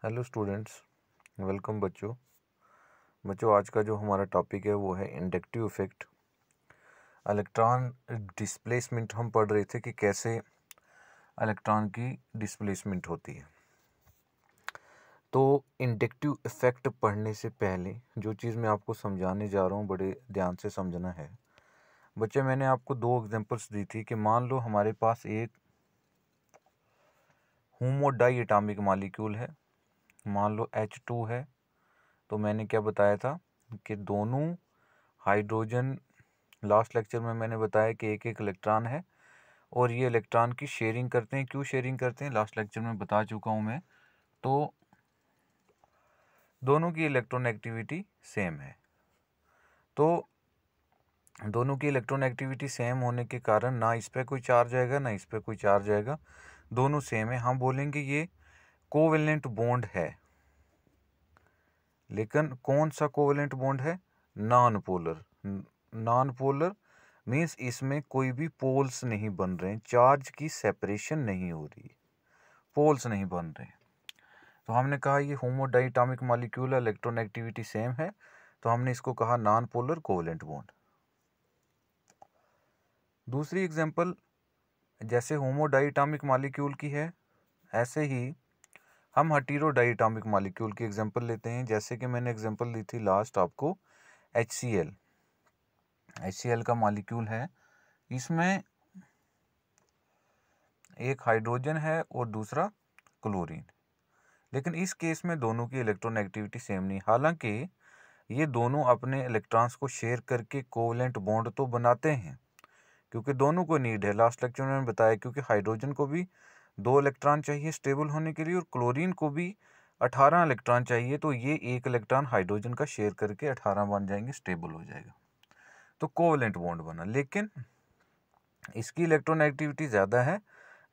Hello students, welcome बच्चों आज का जो हमारा टॉपिक है वो है इंडक्टिव इफेक्ट। इलेक्ट्रॉन डिस्प्लेसमेंट हम पढ़ रहे थे कि कैसे इलेक्ट्रॉन की डिस्प्लेसमेंट होती है। तो इंडक्टिव इफेक्ट पढ़ने से पहले जो चीज़ मैं आपको समझाने जा रहा हूँ बड़े ध्यान से समझना है। बच्चे, मैंने आपको दो एग्जांपल्स दी थी कि मान लो हमारे पास एक होमोडाई एटॉमिक मॉलिक्यूल है, मान लो H2 है। तो मैंने क्या बताया था कि दोनों हाइड्रोजन, लास्ट लेक्चर में मैंने बताया कि एक एक इलेक्ट्रॉन है और ये इलेक्ट्रॉन की शेयरिंग करते हैं। क्यों शेयरिंग करते हैं, लास्ट लेक्चर में बता चुका हूँ मैं। तो दोनों की इलेक्ट्रॉन एक्टिविटी सेम है। तो दोनों की इलेक्ट्रॉन एक्टिविटी सेम होने के कारण ना इस पर कोई चार्ज आएगा ना इस पर कोई चार्ज आएगा, दोनों सेम है। हम बोलेंगे ये कोवेलेंट बॉन्ड है। लेकिन कौन सा कोवेलेंट बॉन्ड है? Non polar. Non polar means इसमें कोई भी पोल्स नहीं बन रहे हैं, चार्ज की सेपरेशन नहीं हो रही, पोल्स नहीं बन रहे हैं। तो हमने कहा ये होमोडाइटामिक मॉलिक्यूल, इलेक्ट्रॉन एक्टिविटी सेम है, तो हमने इसको कहा नॉन पोलर कोवेलेंट बॉन्ड। दूसरी एग्जांपल जैसे होमोडाइटामिक मॉलिक्यूल की है, ऐसे ही हम हेटेरोडाइटामिक मॉलिक्यूल की एग्जांपल लेते हैं। जैसे कि मैंने एग्जांपल दी थी लास्ट आपको HCl। HCl का मॉलिक्यूल है, इसमें एक हाइड्रोजन है और दूसरा क्लोरीन। लेकिन इस केस में दोनों की इलेक्ट्रॉन एक्टिविटी सेम नहीं। हालांकि ये दोनों अपने इलेक्ट्रॉन्स को शेयर करके कोवेलेंट बॉन्ड तो बनाते हैं, क्योंकि दोनों को नीड है। लास्ट लेक्चर में मैंने बताया, क्योंकि हाइड्रोजन को भी 2 इलेक्ट्रॉन चाहिए स्टेबल होने के लिए और क्लोरीन को भी 18 इलेक्ट्रॉन चाहिए। तो ये एक इलेक्ट्रॉन हाइड्रोजन का शेयर करके 18 बन जाएंगे, स्टेबल हो जाएगा, तो कोवेलेंट बॉन्ड बना। लेकिन इसकी इलेक्ट्रॉन एक्टिविटी ज़्यादा है,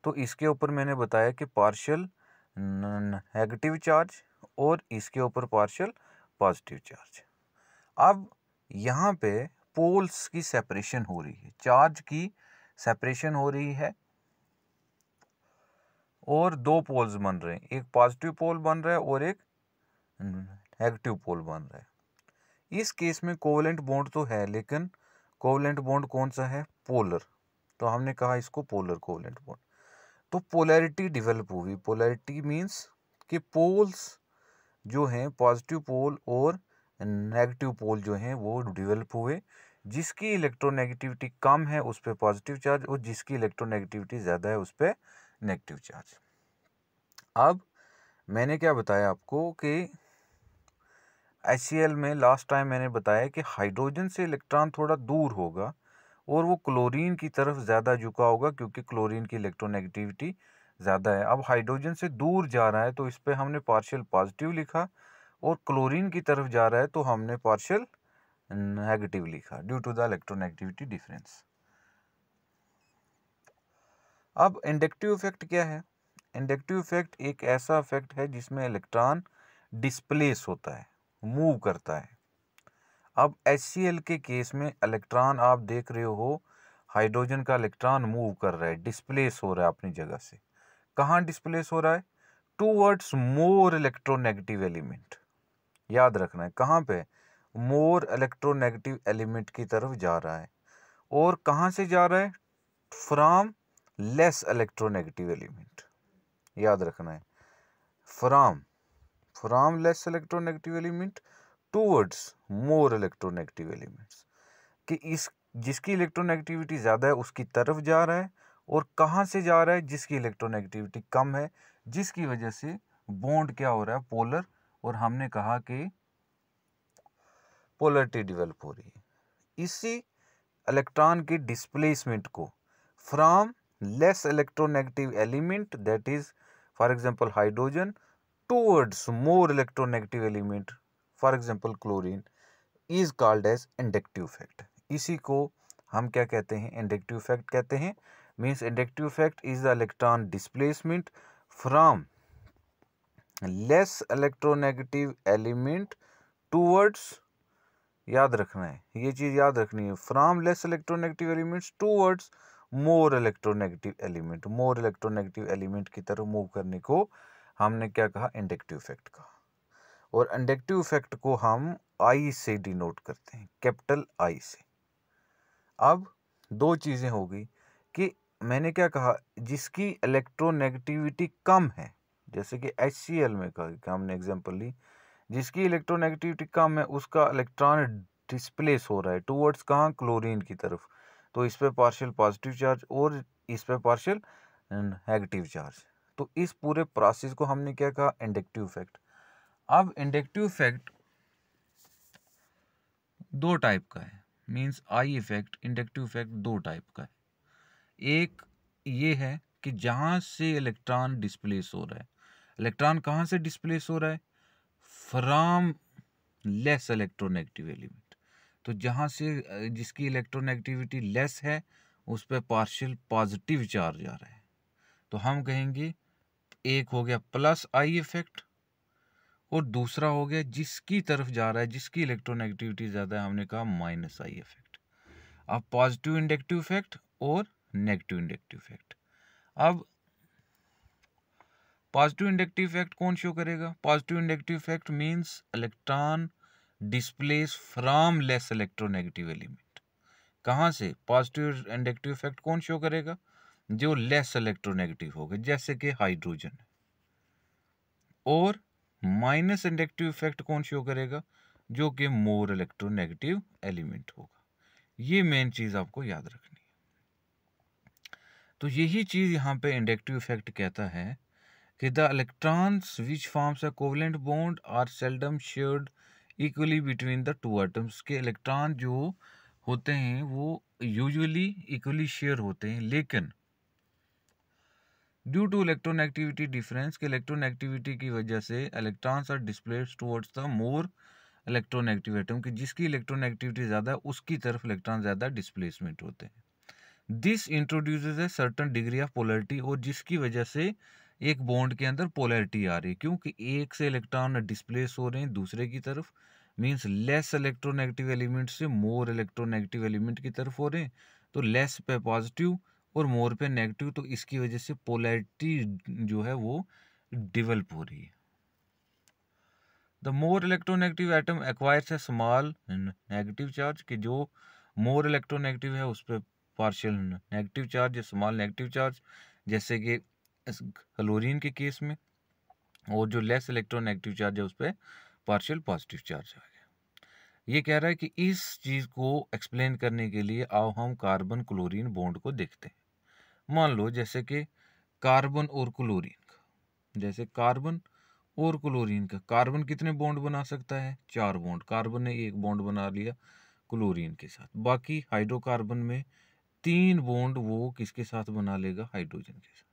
तो इसके ऊपर मैंने बताया कि पार्शियल नेगेटिव चार्ज और इसके ऊपर पार्शियल पॉजिटिव चार्ज। अब यहाँ पे पोल्स की सेपरेशन हो रही है, चार्ज की सेपरेशन हो रही है और दो पोल्स बन रहे हैं, एक पॉजिटिव पोल बन रहा है और एक नेगेटिव पोल बन रहा है। इस केस में कोवेलेंट बॉन्ड तो है, लेकिन कोवेलेंट बॉन्ड कौन सा है? पोलर। तो हमने कहा इसको पोलर कोवेलेंट बॉन्ड। तो पोलैरिटी डेवलप हुई। पोलैरिटी मीन्स कि पोल्स जो हैं, पॉजिटिव पोल और नेगेटिव पोल जो हैं वो डेवलप हुए। जिसकी इलेक्ट्रोनेगेटिविटी कम है उस पर पॉजिटिव चार्ज और जिसकी इलेक्ट्रोनेगेटिविटी ज़्यादा है उस पर नेगेटिव चार्ज। अब मैंने क्या बताया आपको कि HCl में लास्ट टाइम मैंने बताया कि हाइड्रोजन से इलेक्ट्रॉन थोड़ा दूर होगा और वो क्लोरीन की तरफ ज़्यादा झुका होगा, क्योंकि क्लोरीन की इलेक्ट्रोनेगेटिविटी ज़्यादा है। अब हाइड्रोजन से दूर जा रहा है तो इस पर हमने पार्शियल पॉजिटिव लिखा, और क्लोरीन की तरफ जा रहा है तो हमने पार्शियल नेगेटिव लिखा, due to the electronegativity difference. अब इंडक्टिव इफेक्ट क्या है? इंडक्टिव इफेक्ट एक ऐसा इफेक्ट है जिसमें इलेक्ट्रॉन डिस्प्लेस होता है, मूव करता है। अब HCl के केस में इलेक्ट्रॉन आप देख रहे हो, हाइड्रोजन का इलेक्ट्रॉन मूव कर रहा है, डिस्प्लेस हो रहा है अपनी जगह से। कहाँ डिस्प्लेस हो रहा है? Towards more electronegative element. याद रखना है कहाँ पे? मोर इलेक्ट्रोनेगेटिव एलिमेंट की तरफ जा रहा है। और कहाँ से जा रहा है? From less electronegative element. याद रखना है, from less electronegative element towards more electronegative elements. कि इस जिसकी इलेक्ट्रोनेगेटिविटी ज़्यादा है उसकी तरफ जा रहा है, और कहाँ से जा रहा है? जिसकी इलेक्ट्रोनेगेटिविटी कम है, जिसकी वजह से बॉन्ड क्या हो रहा है? पोलर। और हमने कहा कि पोलरिटी डेवलप हो रही है। इसी इलेक्ट्रॉन की डिस्प्लेसमेंट को from less electronegative element, that is for example hydrogen, towards more electronegative element, for example chlorine, is called as inductive effect. इसी को हम क्या कहते हैं? इंडक्टिव इफेक्ट कहते हैं। Means inductive effect is the electron displacement from less electronegative element towards, याद रखना है, ये चीज याद रखनी है, from less electronegative elements towards more electronegative element. More electronegative element की तरफ मूव करने को हमने क्या कहा, इंडक्टिव इफेक्ट कहा। और इंडक्टिव इफेक्ट को हम आई से डिनोट करते हैं, कैपिटल आई से। अब दो चीज़ें हो गई कि मैंने क्या कहा, जिसकी इलेक्ट्रोनेगेटिविटी कम है, जैसे कि HCl में कहा कि हमने एग्जांपल ली, जिसकी इलेक्ट्रोनेगेटिविटी कम है उसका इलेक्ट्रॉन डिस्प्लेस हो रहा है टूवर्ड्स कहाँ, क्लोरीन की तरफ। तो इस पे पार्शियल पॉजिटिव चार्ज और इस पे पार्शियल नेगेटिव चार्ज। तो इस पूरे प्रोसेस को हमने क्या कहा, इंडक्टिव इफेक्ट। अब इंडक्टिव इफेक्ट दो टाइप का है, means I effect, inductive effect दो टाइप का है। एक ये है कि जहाँ से इलेक्ट्रॉन डिस्प्लेस हो रहा है, इलेक्ट्रॉन कहाँ से डिस्प्लेस हो रहा है, फ्रॉम लेस इलेक्ट्रोनेगेटिव एलिमेंट। तो जहाँ से जिसकी इलेक्ट्रोनेगेटिविटी लेस है उस पर पार्शियल पॉजिटिव चार्ज आ रहा है, तो हम कहेंगे एक हो गया प्लस आई इफेक्ट, और दूसरा हो गया जिसकी तरफ जा रहा है, जिसकी इलेक्ट्रोनेगेटिविटी ज़्यादा है, हमने कहा माइनस आई इफेक्ट। अब पॉजिटिव इंडक्टिव इफेक्ट और नेगेटिव इंडक्टिव इफेक्ट। अब पॉजिटिव इंडक्टिव इफेक्ट कौन शो करेगा, positive inductive effect means electron displace from less electronegative element. कहाँ से, पॉजिटिव इंडक्टिव इफेक्ट कौन शो करेगा, जो लेस इलेक्ट्रोनेगेटिव होगा, जैसे कि हाइड्रोजन। और माइनस इंडक्टिव इफेक्ट कौन शो करेगा, जो कि मोर इलेक्ट्रोनेगेटिव एलिमेंट होगा। ये मेन चीज आपको याद रखनी है। तो यही चीज यहाँ पे इंडक्टिव इफेक्ट कहता है कि the electrons which forms a covalent bond are seldom shared equally between the two atoms. के इलेक्ट्रॉन जो होते हैं वो यूजुअली इक्वली शेयर होते हैं, लेकिन ड्यू टू इलेक्ट्रोनेगेटिविटी डिफरेंस, के इलेक्ट्रोनेगेटिविटी की वजह से electrons are displaced towards the more electronegative atom, की जिसकी इलेक्ट्रोनेगेटिविटी ज़्यादा है उसकी तरफ इलेक्ट्रॉन ज़्यादा डिस्प्लेसमेंट होते हैं। This introduces a certain degree of polarity, और जिसकी वजह से एक बॉन्ड के अंदर पोलैरिटी आ रही है, क्योंकि एक से इलेक्ट्रॉन डिस्प्लेस हो रहे हैं दूसरे की तरफ, मींस लेस इलेक्ट्रोनेगेटिव एलिमेंट से मोर इलेक्ट्रोनेगेटिव एलिमेंट की तरफ हो रहे हैं। तो लेस पे पॉजिटिव और मोर पे नेगेटिव, तो इसकी वजह से पोलैरिटी जो है वो डेवलप हो रही है। The more electronegative atom acquires A small negative charge, कि जो मोर इलेक्ट्रोनेगेटिव है उस पर पार्शियल नेगेटिव चार्ज या स्मॉल नेगेटिव चार्ज, जैसे कि क्लोरीन के केस में। और जो लेस इलेक्ट्रोनेगेटिव चार्ज है उस पर पार्शियल पॉजिटिव चार्ज आ गया। ये कह रहा है कि इस चीज़ को एक्सप्लेन करने के लिए आओ हम कार्बन क्लोरीन बॉन्ड को देखते हैं। मान लो जैसे कि कार्बन और क्लोरीन का, जैसे कार्बन और क्लोरीन का, कार्बन कितने बॉन्ड बना सकता है, 4 बॉन्ड। कार्बन ने एक बॉन्ड बना लिया क्लोरीन के साथ, बाकी हाइड्रोकार्बन में 3 बॉन्ड वो किसके साथ बना लेगा, हाइड्रोजन के साथ।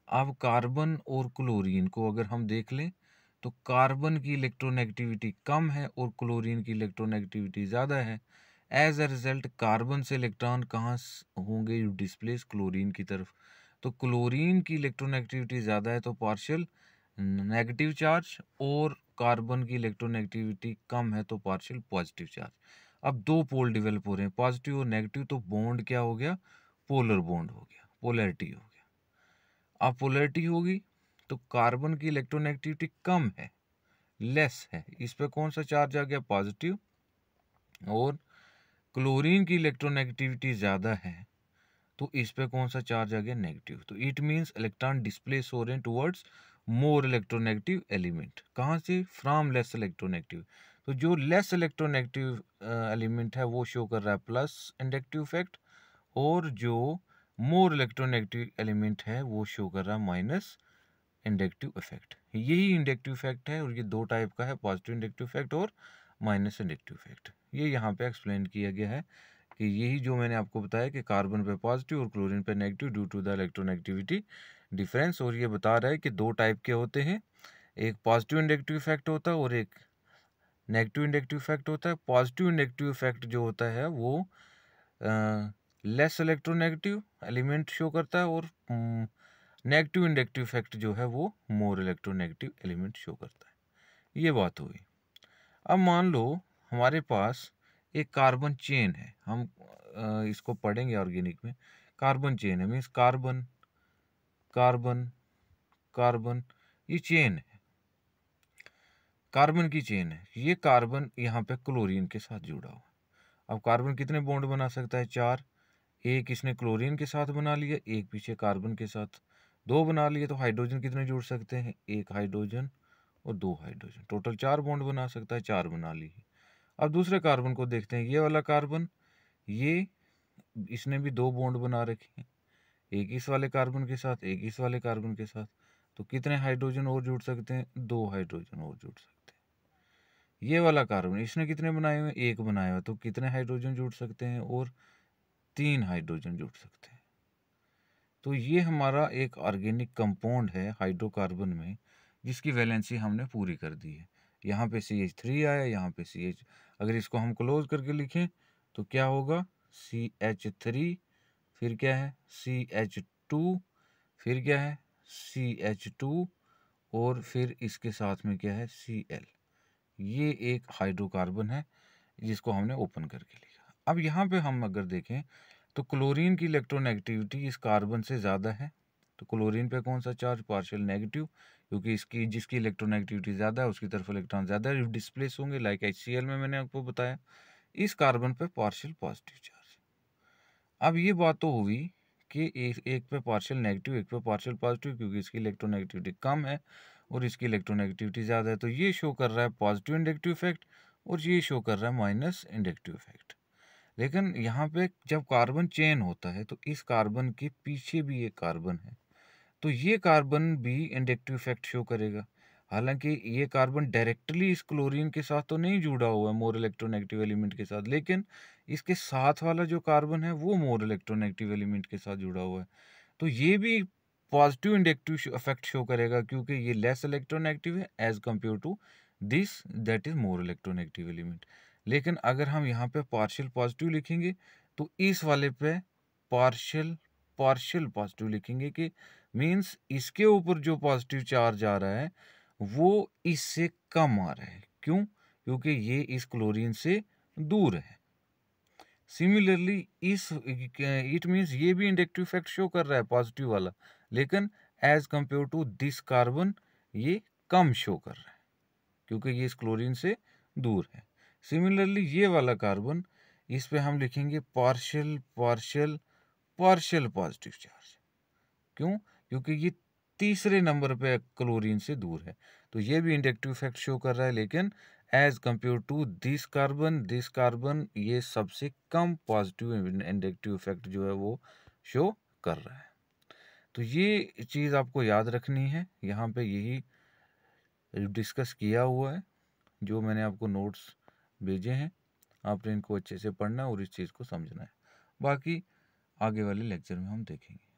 अब कार्बन और क्लोरीन को अगर हम देख लें तो कार्बन की इलेक्ट्रोनेगेटिविटी कम है और क्लोरीन की इलेक्ट्रोनेगेटिविटी ज़्यादा है। एज अ रिजल्ट कार्बन से इलेक्ट्रॉन कहाँ होंगे, डिस्प्लेस क्लोरीन की तरफ। तो क्लोरीन की इलेक्ट्रोनेगेटिविटी ज़्यादा है तो पार्शियल नेगेटिव चार्ज, और कार्बन की इलेक्ट्रोनेगेटिविटी कम है तो पार्शियल पॉजिटिव चार्ज। अब दो पोल डेवलप हो रहे हैं, पॉजिटिव और नेगेटिव, तो बॉन्ड क्या हो गया, पोलर बॉन्ड हो गया, पोलैरिटी हो गया। अब पोलैरिटी होगी तो कार्बन की इलेक्ट्रोनेगेटिविटी कम है, लेस है, इस पे कौन सा चार्ज आ गया, पॉजिटिव। और क्लोरीन की इलेक्ट्रोनेगेटिविटी ज़्यादा है तो इस पे कौन सा चार्ज आ गया, नेगेटिव। तो इट मींस इलेक्ट्रॉन डिस्प्लेस हो रहे हैं टुवर्ड्स मोर इलेक्ट्रोनेगेटिव एलिमेंट। कहाँ से, फ्रॉम लेस इलेक्ट्रोनेगेटिव। तो जो लेस इलेक्ट्रोनेगेटिव एलिमेंट है वो शो कर रहा है प्लस इंडक्टिव इफेक्ट, और जो मोर इलेक्ट्रोनेगेटिव एलिमेंट है वो शो कर रहा है माइनस इंडक्टिव इफेक्ट। यही इंडक्टिव इफेक्ट है, और ये दो टाइप का है, पॉजिटिव इंडक्टिव इफेक्ट और माइनस इंडक्टिव इफेक्ट। ये यहाँ पे एक्सप्लेन किया गया है कि यही जो मैंने आपको बताया कि कार्बन पे पॉजिटिव और क्लोरीन पे negative due to the electronegativity difference. और ये बता रहा है कि दो टाइप के होते हैं, एक पॉजिटिव इंडक्टिव इफेक्ट होता है और एक नेगेटिव इंडक्टिव इफेक्ट होता है। पॉजिटिव इंडक्टिव इफेक्ट जो होता है वो लेस इलेक्ट्रोनेगेटिव एलिमेंट शो करता है, और नेगेटिव इंडक्टिव इफेक्ट जो है वो मोर इलेक्ट्रोनेगेटिव एलिमेंट शो करता है। ये बात हुई। अब मान लो हमारे पास एक कार्बन चेन है, हम इसको पढ़ेंगे ऑर्गेनिक में। कार्बन चेन है मीन्स कार्बन कार्बन कार्बन, ये चेन है, कार्बन की चेन है। ये कार्बन यहाँ पे क्लोरीन के साथ जुड़ा हुआ है। अब कार्बन कितने बॉन्ड बना सकता है? 4। एक इसने क्लोरीन के साथ बना लिया, एक पीछे कार्बन के साथ, 2 बना लिए। तो हाइड्रोजन कितने जुड़ सकते हैं? 1 हाइड्रोजन और 2 हाइड्रोजन, टोटल 4 बॉन्ड बना सकता है, 4 बना लिए। अब दूसरे कार्बन को देखते हैं। ये वाला कार्बन, ये इसने भी 2 बॉन्ड बना रखे हैं, एक इस वाले कार्बन के साथ, एक इस वाले कार्बन के साथ। तो कितने हाइड्रोजन और जुड़ सकते हैं? 2 हाइड्रोजन और जुड़ सकते हैं। ये वाला कार्बन, इसने कितने बनाए हुए? 1 बनाया हुआ। तो कितने हाइड्रोजन जुड़ सकते हैं? और 3 हाइड्रोजन जुड़ सकते हैं। तो ये हमारा एक ऑर्गेनिक कंपाउंड है हाइड्रोकार्बन में, जिसकी वैलेंसी हमने पूरी कर दी है। यहाँ पे CH3 आया, यहाँ पे CH। अगर इसको हम क्लोज करके लिखें तो क्या होगा? CH3, फिर क्या है? CH2, फिर क्या है? CH2, और फिर इसके साथ में क्या है? Cl। ये एक हाइड्रोकार्बन है जिसको हमने ओपन करके लिखा। अब यहाँ पे हम अगर देखें तो क्लोरीन की इलेक्ट्रोनेगेटिविटी इस कार्बन से ज़्यादा है। तो क्लोरीन पे कौन सा चार्ज? पार्शियल नेगेटिव, क्योंकि इसकी जिसकी इलेक्ट्रोनेगेटिविटी ज़्यादा है उसकी तरफ इलेक्ट्रॉन ज़्यादा डिस्प्लेस होंगे, लाइक HCl में मैंने आपको बताया। इस कार्बन पे पार्शियल पॉजिटिव चार्ज। अब ये बात तो हुई कि एक पे पार्शियल नेगेटिव, एक पे पार्शियल पॉजिटिव, क्योंकि इसकी इलेक्ट्रोनेगेटिविटी कम है और इसकी इलेक्ट्रोनेगेटिविटी ज़्यादा है। तो ये शो कर रहा है पॉजिटिव इंडक्टिव इफेक्ट और ये शो कर रहा है माइनस इंडक्टिव इफेक्ट। लेकिन यहाँ पे जब कार्बन चेन होता है तो इस कार्बन के पीछे भी एक कार्बन है, तो ये कार्बन भी इंडक्टिव इफेक्ट शो करेगा। हालांकि ये कार्बन डायरेक्टली इस क्लोरीन के साथ तो नहीं जुड़ा हुआ है, मोर इलेक्ट्रोनेगेटिव एलिमेंट के साथ, लेकिन इसके साथ वाला जो कार्बन है वो मोर इलेक्ट्रोनेगेटिव एलिमेंट के साथ जुड़ा हुआ है। तो ये भी पॉजिटिव इंडक्टिव इफेक्ट शो करेगा, क्योंकि ये लेस इलेक्ट्रोनेगेटिव है as compare to this that is more electronegative element. लेकिन अगर हम यहाँ पे पार्शियल पॉजिटिव लिखेंगे तो इस वाले पे पार्शियल पार्शियल पॉजिटिव लिखेंगे, कि मीन्स इसके ऊपर जो पॉजिटिव चार्ज आ रहा है वो इससे कम आ रहा है। क्यों? क्योंकि ये इस क्लोरीन से दूर है। सिमिलरली इस इट मीन्स ये भी इंडक्टिव इफेक्ट शो कर रहा है पॉजिटिव वाला, लेकिन as compare to this carbon ये कम शो कर रहा है, क्योंकि ये इस क्लोरीन से दूर है। सिमिलरली ये वाला कार्बन, इस पे हम लिखेंगे partial partial partial positive charge. क्यों? क्योंकि ये तीसरे नंबर पे क्लोरीन से दूर है। तो ये भी इंडक्टिव इफेक्ट शो कर रहा है, लेकिन as compare to this carbon ये सबसे कम पॉजिटिव इंडक्टिव इफेक्ट जो है वो शो कर रहा है। तो ये चीज़ आपको याद रखनी है, यहाँ पे यही डिस्कस किया हुआ है, जो मैंने आपको नोट्स भेजे हैं। आपने इनको अच्छे से पढ़ना और इस चीज़ को समझना है। बाकी आगे वाले लेक्चर में हम देखेंगे।